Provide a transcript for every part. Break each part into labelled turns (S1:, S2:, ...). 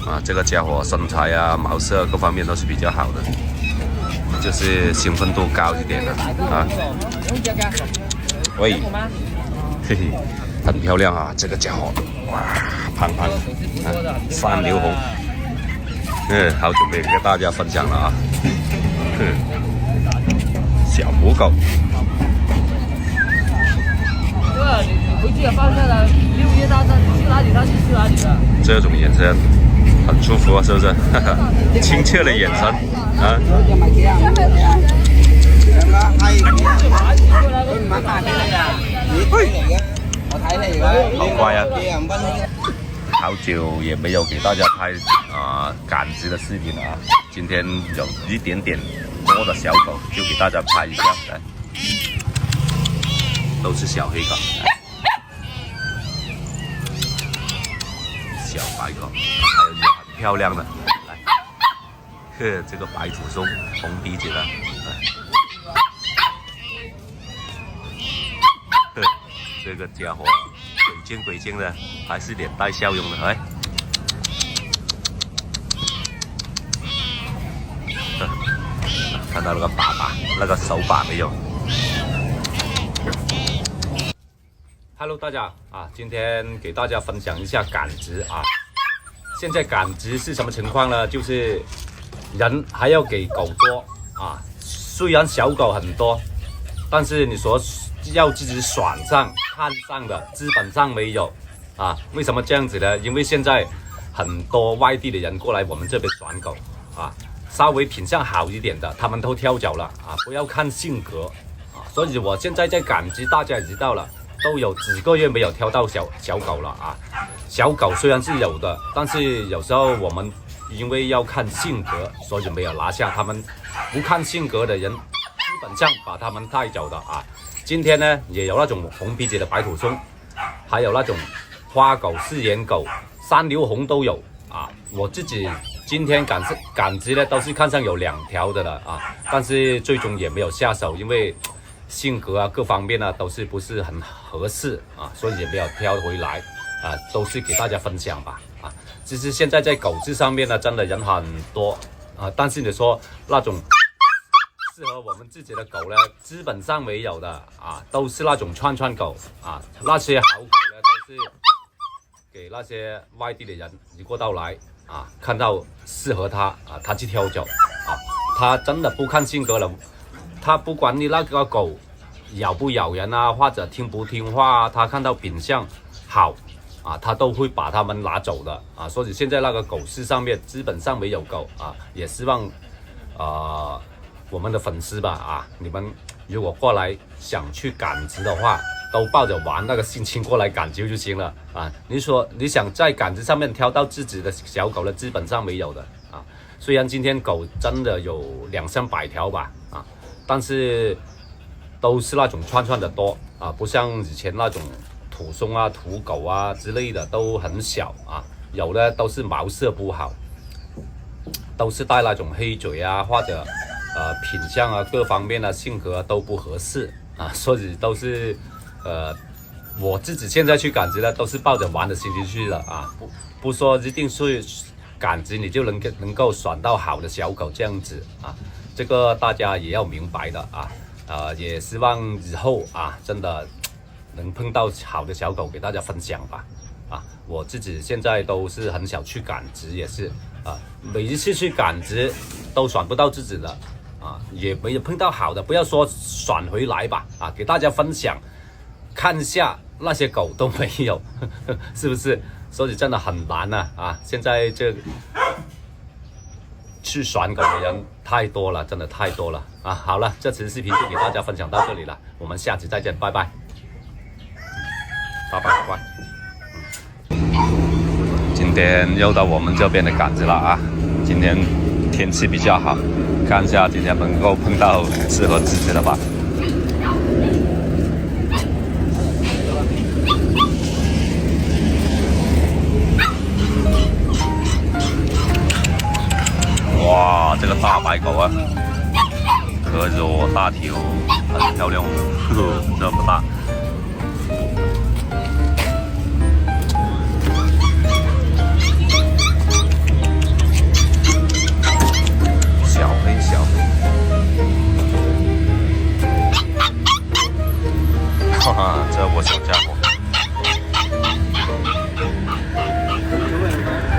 S1: 啊，这个家伙身材啊、毛色各方面都是比较好的，就是兴奋度高一点的啊。喂，嘿嘿，很漂亮啊，这个家伙，哇，胖胖，啊，三流红，好久没跟大家分享了啊，小母狗。
S2: 回去也放假了，6月大战去哪里他就去哪里了。
S1: 这种眼神很舒服啊，是不是？亲切的眼神啊。好乖啊！好久也没有给大家拍赶直的视频了啊，今天有一点点多的小狗，就给大家拍一下来。都是小黑狗，小白狗，还有一个很漂亮的，来，这个白土松，红鼻子的，这个家伙鬼精的，还是脸带笑容的，哎，看到那个那个手把没有？ Hello， 大家啊，今天给大家分享一下赶直啊。现在赶直是什么情况呢？就是人还要给狗多啊。虽然小狗很多，但是你说要自己选上看上的，基本上没有啊。为什么这样子呢？因为现在很多外地的人过来我们这边选狗啊，稍微品相好一点的，他们都挑走了啊。不要看性格啊。所以我现在在赶直，大家也知道了。 都有几个月没有挑到小狗了啊！小狗虽然是有的，但是有时候我们因为要看性格，所以没有拿下。他们不看性格的人，基本上把他们带走的啊。今天呢，也有那种红鼻子的白土松，还有那种花狗、四眼狗、三流红都有啊。我自己今天赶直呢，都是看上有2条的了啊，但是最终也没有下手，因为。 性格啊，各方面啊，都是不是很合适啊，所以也没有挑回来啊，都是给大家分享吧啊。其实现在在狗志上面呢，真的人很多啊，但是你说那种适合我们自己的狗呢，基本上没有的啊，都是那种串狗啊，那些好狗呢，都是给那些外地的人一过到来啊，看到适合他啊，他去挑走啊，他真的不看性格了。 他不管你那个狗咬不咬人啊，或者听不听话啊，他看到品相好啊，他都会把它们拿走的啊。所以现在那个狗市上面基本上没有狗啊，也希望我们的粉丝吧啊，你们如果过来想去赶直的话，都抱着玩那个心情过来赶直就行了啊。你说你想在赶直上面挑到自己的小狗呢，基本上没有的啊。虽然今天狗真的有200-300条吧啊。 但是都是那种串的多啊，不像以前那种土松啊、土狗啊之类的都很小啊，有的都是毛色不好，都是带那种黑嘴啊，或者品相啊各方面的性格都不合适啊，所以都是我自己现在去赶直呢，都是抱着玩的心情去的啊，不说一定是赶直你就能够选到好的小狗这样子啊。 这个大家也要明白的啊，也希望以后啊，真的能碰到好的小狗给大家分享吧，啊，我自己现在都是很少去赶直，也是啊，每一次去赶直都选不到自己的啊，也没有碰到好的，不要说选回来吧，啊，给大家分享，看一下那些狗都没有，是不是？所以真的很难啊，现在这。 去选狗的人太多了，真的太多了啊！好了，这次视频就给大家分享到这里了，我们下期再见，拜拜，拜拜。今天又到我们这边的赶直了啊！今天天气比较好，看一下今天能够碰到适合自己的吧。哇，这个大白狗啊，个子大体很漂亮哦，这么大。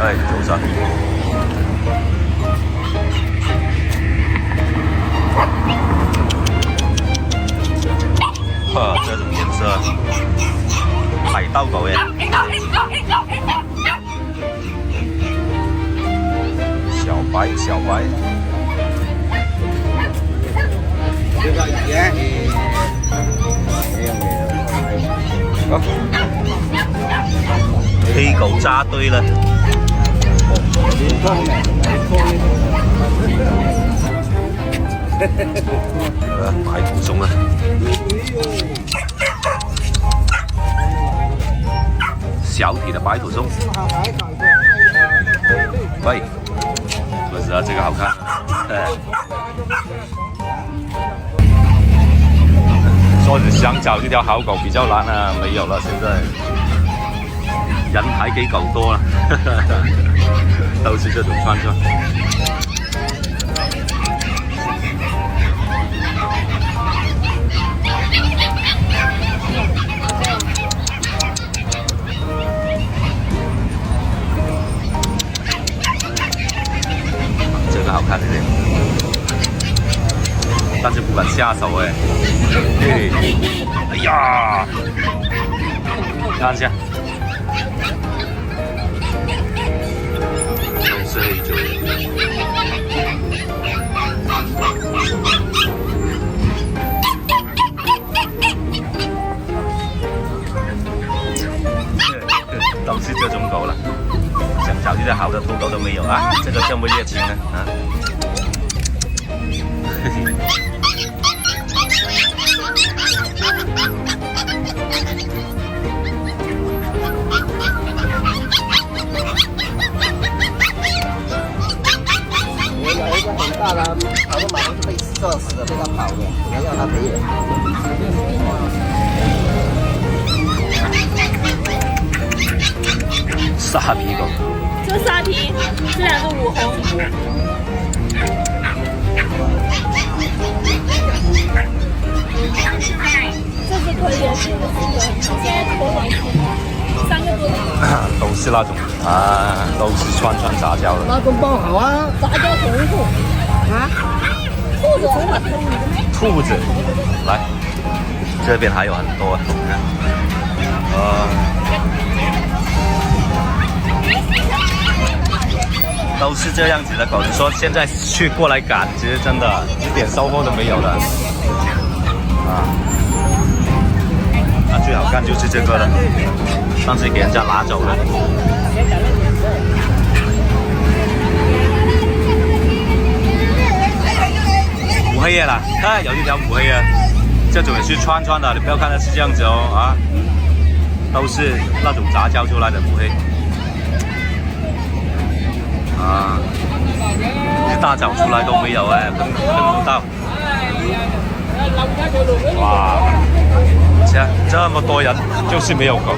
S1: 哎，早上。呵，这种颜色，海盗狗耶！小白，小白。
S3: 这个也
S1: 黑狗扎堆了。白土松啊！小体的白土松。喂，不是啊，这个好看。说是想找一条好狗比较难啊，没有了，现在人还给狗多了，都是这种串串。这个好看一点，但是不敢下手哎。哎呀，看一下，都是黑酒。都是这种狗了，想找一条好的土狗都没有啊！这个这么热情呢啊！
S3: 我有一个很大的，跑到马上就被射死了，被他跑的，不能让他飞。
S1: 沙皮狗，
S4: 这沙皮，这两个五红。这是可以，现在多少钱？3个多的。
S1: 都是那种啊，都是串串杂交的。
S3: 那种包好啊，
S4: 杂交宠物啊，兔子，
S1: 兔子，来，这边还有很多，你看，都是这样子的狗。你说现在去过来赶，其实真的一点收获都没有的啊。那最好看就是这个了，上次给人家拿走了。五黑叶啦，看有一条五黑叶，这种也是串串的，你不要看它是这样子哦啊，都是那种杂交出来的五黑。啊，一大早出来都没有哎，碰不到。哇，这么多人就是没有狗。